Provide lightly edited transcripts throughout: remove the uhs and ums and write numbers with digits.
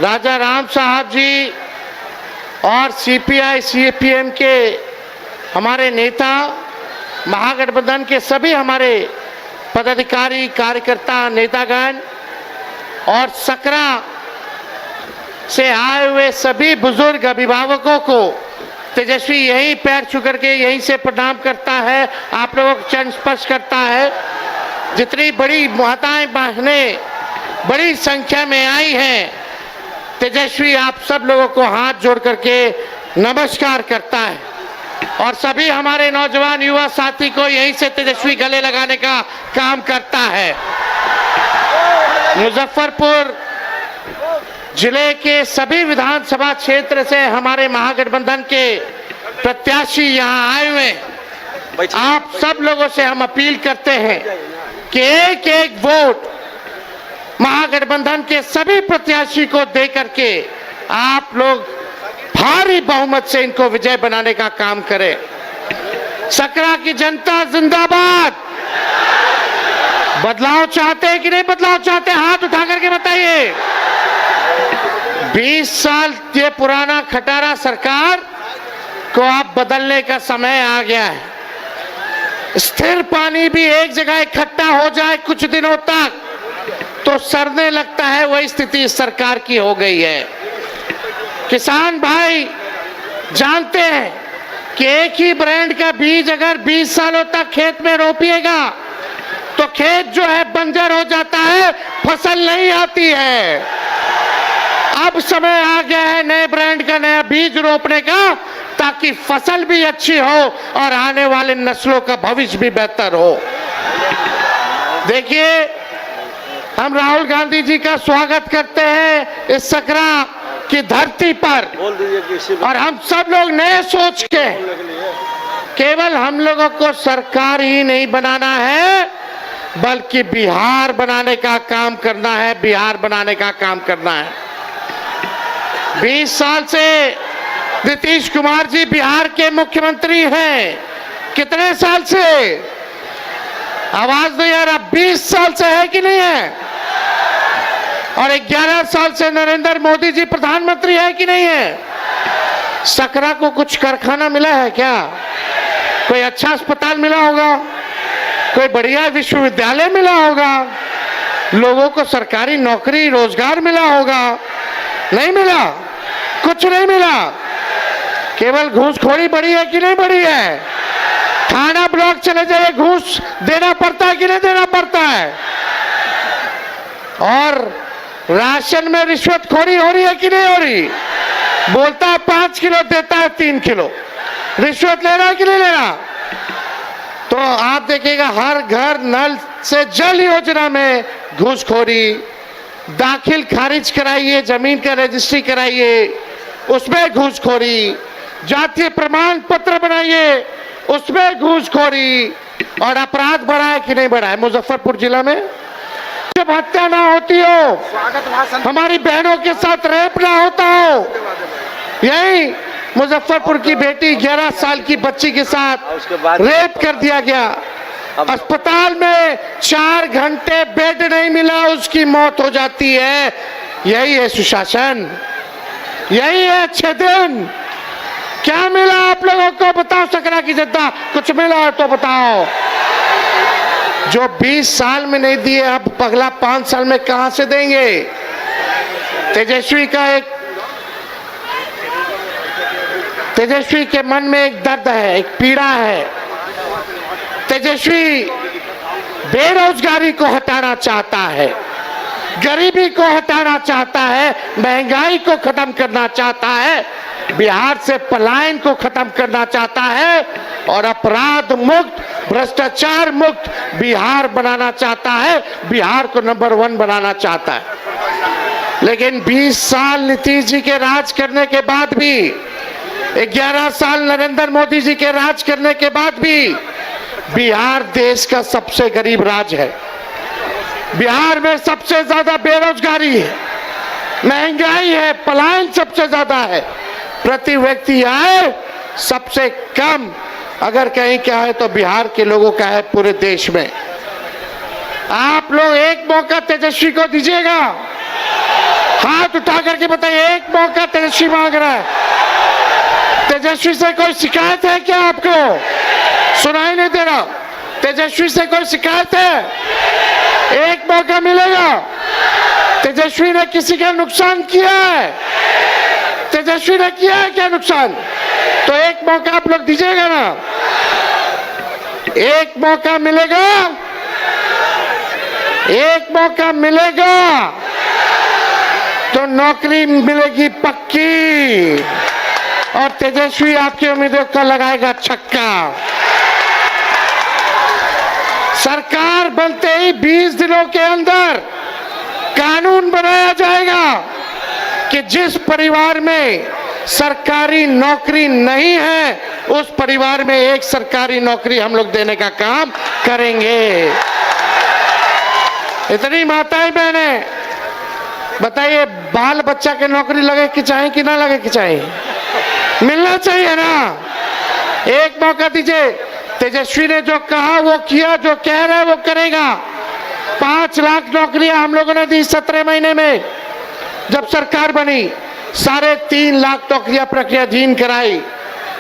राजा राम साहब जी और CPI CPM के हमारे नेता, महागठबंधन के सभी हमारे पदाधिकारी, कार्यकर्ता, नेतागण और सकरा से आए हुए सभी बुजुर्ग अभिभावकों को तेजस्वी यही पैर छू करके यहीं से प्रणाम करता है, आप लोगों को चरण स्पर्श करता है। जितनी बड़ी माताएं बहनें बड़ी संख्या में आई हैं, तेजस्वी आप सब लोगों को हाथ जोड़ करके नमस्कार करता है और सभी हमारे नौजवान युवा साथी को यहीं से तेजस्वी गले लगाने का काम करता है। मुजफ्फरपुर जिले के सभी विधानसभा क्षेत्र से हमारे महागठबंधन के प्रत्याशी यहाँ आए हुए हैं। आप सब लोगों से हम अपील करते हैं कि एक एक वोट महागठबंधन के सभी प्रत्याशी को दे करके आप लोग भारी बहुमत से इनको विजय बनाने का काम करें। सकरा की जनता जिंदाबाद। बदलाव चाहते हैं कि नहीं बदलाव चाहते? हाथ उठा करके बताइए। 20 साल ये पुराना खटारा सरकार को अब बदलने का समय आ गया है। स्थिर पानी भी एक जगह इकट्ठा हो जाए कुछ दिनों तक तो सड़ने लगता है, वही स्थिति इस सरकार की हो गई है। किसान भाई जानते हैं कि एक ही ब्रांड का बीज अगर 20 सालों तक खेत में रोपिएगा तो खेत जो है बंजर हो जाता है, फसल नहीं आती है। अब समय आ गया है नए ब्रांड का नया बीज रोपने का, ताकि फसल भी अच्छी हो और आने वाले नस्लों का भविष्य भी बेहतर हो। देखिए, हम राहुल गांधी जी का स्वागत करते हैं इस सकरा की धरती पर, और हम सब लोग नए सोच के केवल हम लोगों को सरकार ही नहीं बनाना है बल्कि बिहार बनाने का काम करना है, बिहार बनाने का काम करना है। 20 साल से नीतीश कुमार जी बिहार के मुख्यमंत्री हैं। कितने साल से? आवाज नहीं आ रहा। 20 साल से है कि नहीं है? और 11 साल से नरेंद्र मोदी जी प्रधानमंत्री है कि नहीं है? सकरा को कुछ कारखाना मिला है क्या? कोई अच्छा अस्पताल मिला होगा? कोई बढ़िया विश्वविद्यालय मिला होगा? लोगों को सरकारी नौकरी रोजगार मिला होगा? नहीं मिला, कुछ नहीं मिला। केवल घूसखोरी बढ़ी है कि नहीं बढ़ी है? थाना ब्लॉक चले जाइए, घूस देना पड़ता है कि नहीं देना पड़ता है? और राशन में रिश्वतखोरी हो रही है कि नहीं हो रही? बोलता है 5 किलो, देता है 3 किलो। रिश्वत ले रहा है कि नहीं ले रहा? तो आप देखिएगा हर घर नल से जल योजना में घूसखोरी, दाखिल खारिज कराइए, जमीन का रजिस्ट्री कराइए, उसमें घूसखोरी, जातीय प्रमाण पत्र बनाइए, उसमें घूसखोरी, और अपराध बढ़ा है कि नहीं बढ़ा है? मुजफ्फरपुर जिला में जब हत्या ना होती हो, हमारी बहनों के साथ रेप ना होता हो, यही मुजफ्फरपुर की बेटी 11 साल की बच्ची के साथ रेप कर दिया गया। अस्पताल में 4 घंटे बेड नहीं मिला, उसकी मौत हो जाती है। यही है सुशासन, यही है अच्छे दिन। क्या मिला आप लोगों को? बताओ सकरा की जनता, कुछ मिला है तो बताओ। जो 20 साल में नहीं दिए, अब अगला 5 साल में कहां से देंगे? तेजस्वी के मन में एक दर्द है, एक पीड़ा है। तेजस्वी बेरोजगारी को हटाना चाहता है, गरीबी को हटाना चाहता है, महंगाई को खत्म करना चाहता है, बिहार से पलायन को खत्म करना चाहता है और अपराध मुक्त, भ्रष्टाचार मुक्त बिहार बनाना चाहता है, बिहार को नंबर 1 बनाना चाहता है। लेकिन 20 साल नीतीश जी के राज करने के बाद भी, 11 साल नरेंद्र मोदी जी के राज करने के बाद भी बिहार देश का सबसे गरीब राज्य है। बिहार में सबसे ज्यादा बेरोजगारी है, महंगाई है, पलायन सबसे ज्यादा है, प्रति व्यक्ति आय सबसे कम अगर कहीं क्या है तो बिहार के लोगों का है पूरे देश में। आप लोग एक मौका तेजस्वी को दीजिएगा। हाथ उठा करके बताइए, एक मौका तेजस्वी मांग रहा है। तेजस्वी से कोई शिकायत है क्या आपको? सुनाई नहीं दे रहा। तेजस्वी से कोई शिकायत है? एक मौका मिलेगा। तेजस्वी ने किसी का नुकसान किया है? तेजस्वी ने किया है क्या नुकसान? तो एक मौका आप लोग दीजिएगा ना, एक मौका मिलेगा, एक मौका मिलेगा तो नौकरी मिलेगी पक्की, और तेजस्वी आपकी उम्मीदों का लगाएगा छक्का। सरकार बनते ही 20 दिनों के अंदर कानून बनाया जाएगा कि जिस परिवार में सरकारी नौकरी नहीं है उस परिवार में एक सरकारी नौकरी हम लोग देने का काम करेंगे। इतनी माताएं बहनें बताइए, बाल बच्चा के नौकरी लगे कि चाहे कि ना लगे कि चाहे, मिलना चाहिए ना। एक मौका दीजिए। तेजस्वी ने जो कहा वो किया, जो कह रहा है वो करेगा। 5 लाख नौकरियां हम लोगों ने दी 17 महीने में जब सरकार बनी। 3.5 लाख नौकरियां प्रक्रियाधीन कराई।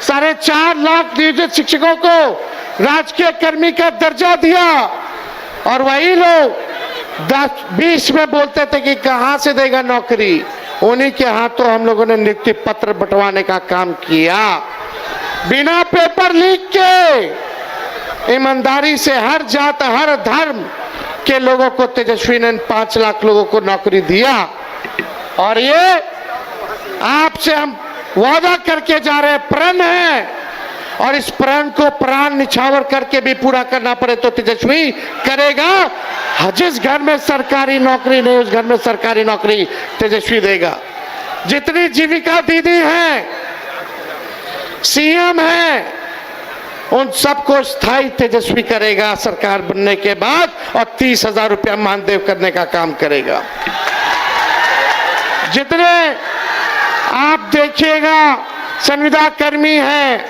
4.5 लाख नियोजित शिक्षकों को राजकीय कर्मी का दर्जा दिया, और वही लोग 10-20 में बोलते थे कि कहां से देगा नौकरी, उन्हीं के हाथों हम लोगों ने नियुक्ति पत्र बंटवाने का काम किया। बिना पेपर लीक के ईमानदारी से हर जात हर धर्म के लोगों को तेजस्वी ने 5 लाख लोगों को नौकरी दिया। और ये आपसे हम वादा करके जा रहे हैं, प्रण है, और इस प्रण को प्राण निछावर करके भी पूरा करना पड़े तो तेजस्वी करेगा। जिस घर में सरकारी नौकरी नहीं उस घर में सरकारी नौकरी तेजस्वी देगा। जितनी जीविका दीदी हैं, सीएम हैं, उन सबको स्थायी तेजस्वी करेगा सरकार बनने के बाद, और 30,000 रुपया मानदेय करने का काम करेगा। जितने आप देखिएगा संविदा कर्मी हैं,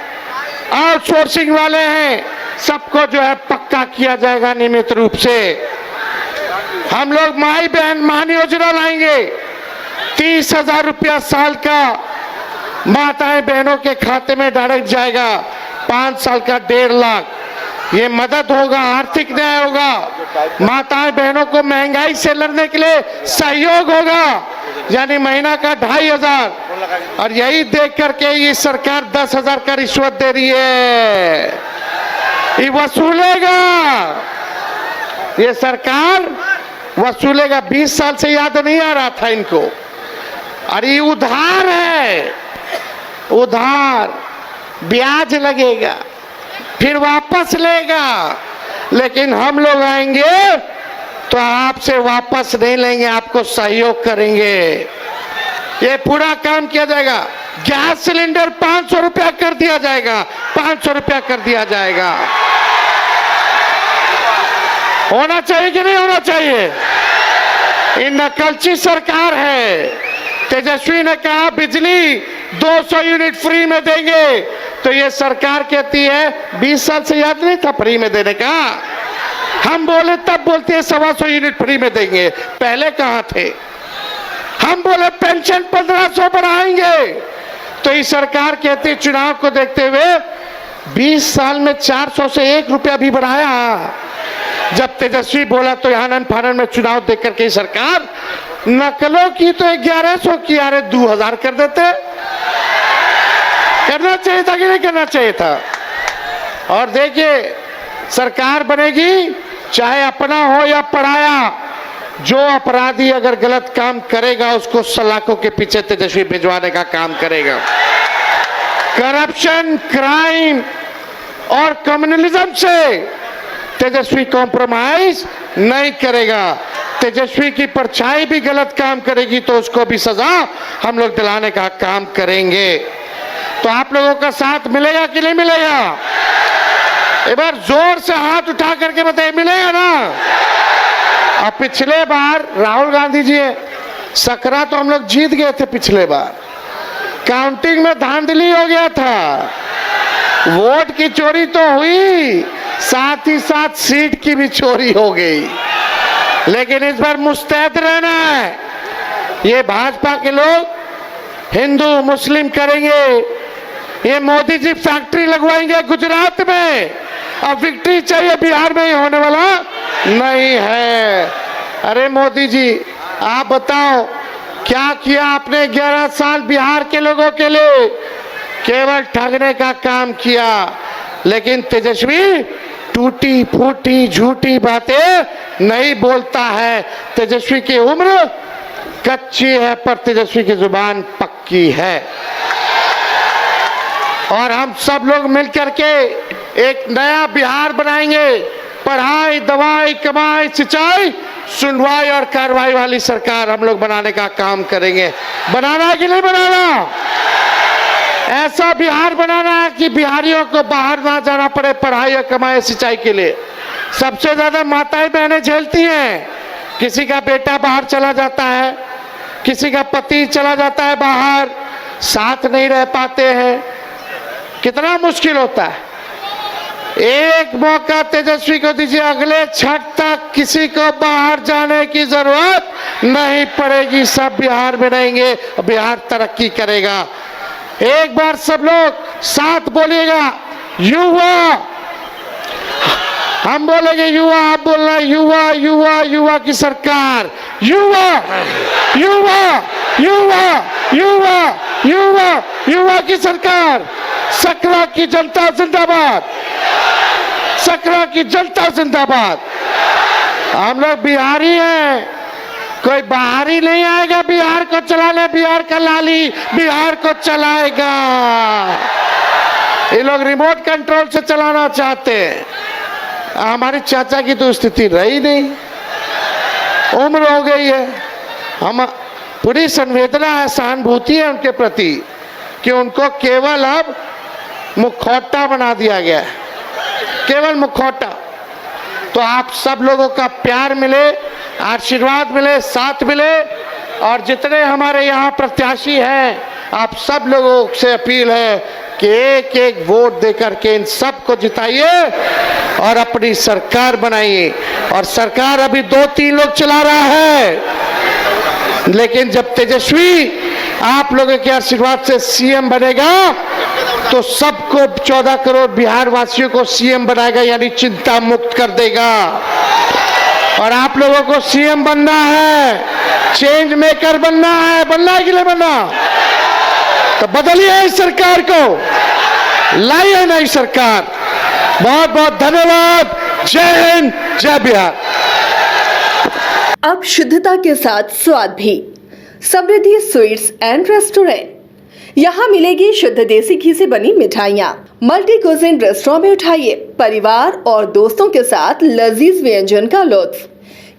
आउटसोर्सिंग वाले हैं, सबको जो है पक्का किया जाएगा नियमित रूप से। हम लोग माई बहन मान योजना लाएंगे। 30,000 रुपया साल का माताएं बहनों के खाते में डायरेक्ट जाएगा। 5 साल का 1.5 लाख। ये मदद होगा, आर्थिक न्याय होगा, माताएं बहनों को महंगाई से लड़ने के लिए सहयोग होगा, यानी महीना का 2,500। और यही देख करके ये सरकार 10,000 का रिश्वत दे रही है, ये वसूलेगा, ये सरकार वसूलेगा। 20 साल से याद नहीं आ रहा था इनको। और ये उधार है, उधार, ब्याज लगेगा, फिर वापस लेगा। लेकिन हम लोग आएंगे तो आपसे वापस नहीं लेंगे, आपको सहयोग करेंगे। ये पूरा काम किया जाएगा। गैस सिलेंडर 500 रुपया कर दिया जाएगा, 500 रुपया कर दिया जाएगा। होना चाहिए कि नहीं होना चाहिए? ये नकलची सरकार है। तेजस्वी ने कहा बिजली 200 यूनिट फ्री में देंगे, तो ये सरकार कहती है 20 साल से याद नहीं था फ्री में देने का। हम बोले तब बोलते हैं 125 यूनिट फ्री में देंगे, पहले कहां थे? हम बोले पेंशन 1500 बढ़ाएंगे, तो ये सरकार कहती है चुनाव को देखते हुए 20 साल में 400 से 1 रुपया भी बढ़ाया। जब तेजस्वी बोला तो आनन फानन में चुनाव देख करके सरकार नकलों की तो 1100 की, अरे 2000 कर देते। करना चाहिए था कि नहीं करना चाहिए था? और देखिए सरकार बनेगी, चाहे अपना हो या पराया, जो अपराधी अगर गलत काम करेगा उसको सलाखों के पीछे तेजस्वी भिजवाने का काम करेगा। करप्शन, क्राइम और कम्युनलिज्म से तेजस्वी कॉम्प्रोमाइज नहीं करेगा। तेजस्वी की परछाई भी गलत काम करेगी तो उसको भी सजा हम लोग दिलाने का काम करेंगे। तो आप लोगों का साथ मिलेगा कि नहीं मिलेगा? एक बार जोर से हाथ उठा करके बताइए, मिलेगा ना? अब पिछले बार राहुल गांधी जी सकरा तो हम लोग जीत गए थे, पिछले बार काउंटिंग में धांधली हो गया था, वोट की चोरी तो हुई, साथ ही साथ सीट की भी चोरी हो गई। लेकिन इस बार मुस्तैद रहना है, ये भाजपा के लोग हिंदू मुस्लिम करेंगे, ये मोदी जी फैक्ट्री लगवाएंगे गुजरात में, अब विक्ट्री चाहिए बिहार में ही होने वाला नहीं है। अरे मोदी जी आप बताओ क्या किया आपने 11 साल बिहार के लोगों के लिए? केवल ठगने का काम किया। लेकिन तेजस्वी टूटी फूटी झूठी बातें नहीं बोलता है। तेजस्वी की उम्र कच्ची है पर तेजस्वी की जुबान पक्की है। और हम सब लोग मिलकर के एक नया बिहार बनाएंगे। पढ़ाई, दवाई, कमाई, सिंचाई, सुनवाई और कार्रवाई वाली सरकार हम लोग बनाने का काम करेंगे। बनाना है कि नहीं बनाना? ऐसा बिहार बनाना है कि बिहारियों को बाहर ना जाना पड़े पढ़ाई और कमाई सिंचाई के लिए। सबसे ज्यादा माताएं बहनें झेलती हैं। किसी का बेटा बाहर चला जाता है, किसी का पति चला जाता है बाहर, साथ नहीं रह पाते हैं, कितना मुश्किल होता है। एक मौका तेजस्वी को दीजिए, अगले छठ तक किसी को बाहर जाने की जरूरत नहीं पड़ेगी। सब बिहार में रहेंगे, बिहार तरक्की करेगा। एक बार सब लोग साथ बोलिएगा, युवा। हम बोलेंगे युवा, आप बोलना युवा युवा युवा की सरकार। युवा युवा युवा युवा युवा युवा की सरकार। सकरा की जनता जिंदाबाद, सकरा की जनता जिंदाबाद। हम लोग बिहारी हैं, कोई बाहरी नहीं आएगा बिहार को चलाने। बिहार का लाली बिहार को चलाएगा। ये लोग रिमोट कंट्रोल से चलाना चाहते हैं। हमारे चाचा की तो स्थिति रही नहीं, उम्र हो गई है। हम पूरी संवेदना है, सहानुभूति है उनके प्रति कि उनको केवल अब मुखौटा बना दिया गया है, केवल मुखौटा। तो आप सब लोगों का प्यार मिले, आशीर्वाद मिले, साथ मिले। और जितने हमारे यहाँ प्रत्याशी हैं, आप सब लोगों से अपील है कि एक एक वोट देकर के इन सबको जिताइए और अपनी सरकार बनाइए। और सरकार अभी 2-3 लोग चला रहा है, लेकिन जब तेजस्वी आप लोगों के आशीर्वाद से सीएम बनेगा तो सबको 14 करोड़ बिहार वासियों को सीएम बनाएगा, यानी चिंता मुक्त कर देगा। और आप लोगों को सीएम बनना है, चेंज मेकर बनना है। बनना है कि नहीं बनना? तो बदलिए इस सरकार को, लाइए नई सरकार। बहुत बहुत धन्यवाद। जय हिंद, जय बिहार। अब शुद्धता के साथ स्वाद भी। समृद्धि स्वीट्स एंड रेस्टोरेंट, यहाँ मिलेगी शुद्ध देसी घी से बनी मिठाइयाँ। मल्टी कुजिन रेस्टोरेंट में उठाइए परिवार और दोस्तों के साथ लजीज व्यंजन का लुत्फ।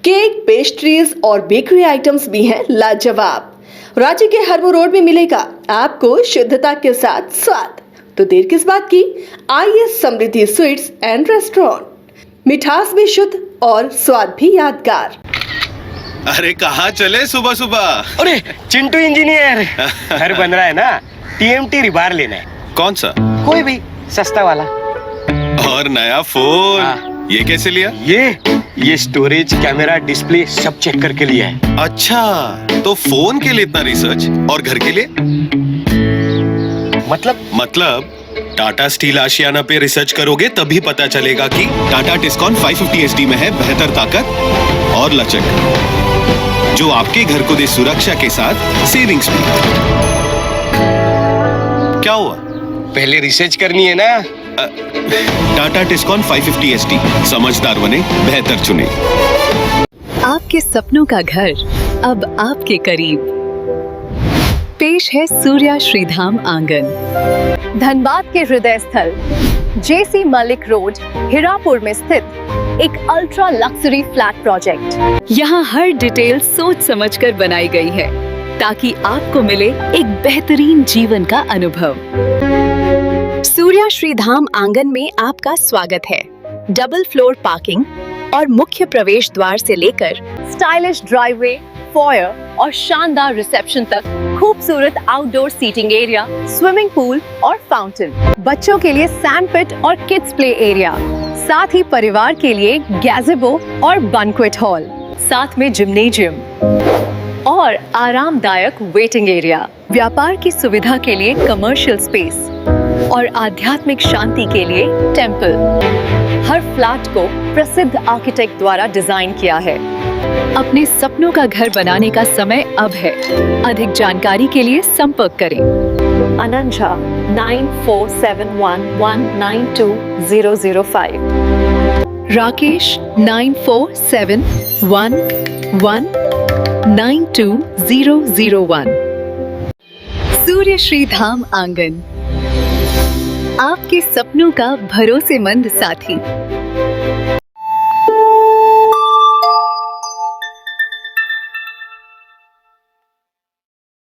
केक, पेस्ट्रीज और बेकरी आइटम्स भी हैं लाजवाब। राज्य के हरमू रोड में मिलेगा आपको शुद्धता के साथ स्वाद। तो देर किस बात की, आइए समृद्धि स्वीट्स एंड रेस्टोरेंट। मिठास भी शुद्ध और स्वाद भी यादगार। अरे कहाँ चले सुबह सुबह? अरे चिंटू इंजीनियर, घर बन रहा है ना, टीएमटी रिबार लेना है। कौन सा? कोई भी सस्ता वाला। और नया फोन? हाँ। ये कैसे लिया? ये स्टोरेज, कैमरा, डिस्प्ले सब चेक करके लिया है। अच्छा, तो फोन के लिए इतना रिसर्च और घर के लिए? मतलब टाटा स्टील आशियाना पे रिसर्च करोगे तभी पता चलेगा कि टाटा टिस्कॉन 550 SD में है बेहतर ताकत और लचक, जो आपके घर को दे सुरक्षा के साथ सेविंग्स भी। क्या हुआ? पहले रिसर्च करनी है ना। टाटा टिस्कॉन 550 SD, समझदार बने, बेहतर चुने। आपके सपनों का घर अब आपके करीब। पेश है सूर्या श्रीधाम आंगन, धनबाद के हृदय स्थल जेसी मलिक रोड, हिरापुर में स्थित एक अल्ट्रा लक्सरी फ्लैट प्रोजेक्ट। यहाँ हर डिटेल सोच समझकर बनाई गई है ताकि आपको मिले एक बेहतरीन जीवन का अनुभव। सूर्या श्रीधाम आंगन में आपका स्वागत है। डबल फ्लोर पार्किंग और मुख्य प्रवेश द्वार से लेकर स्टाइलिश ड्राइववे, फॉयर और शानदार रिसेप्शन तक खूबसूरत outdoor seating area, swimming pool और फाउंटेन, बच्चों के लिए सैंड पिट और किड्स प्ले एरिया, साथ ही परिवार के लिए गैज़ेबो और बैंक्वेट हॉल, साथ में जिम्नेजियम और आरामदायक वेटिंग एरिया, व्यापार की सुविधा के लिए कमर्शियल स्पेस और आध्यात्मिक शांति के लिए टेंपल। हर फ्लैट को प्रसिद्ध आर्किटेक्ट द्वारा डिजाइन किया है। अपने सपनों का घर बनाने का समय अब है। अधिक जानकारी के लिए संपर्क करें। अनंजा 9471192005। राकेश 9471192001। सूर्य श्री धाम आंगन, आपके सपनों का भरोसेमंद साथी।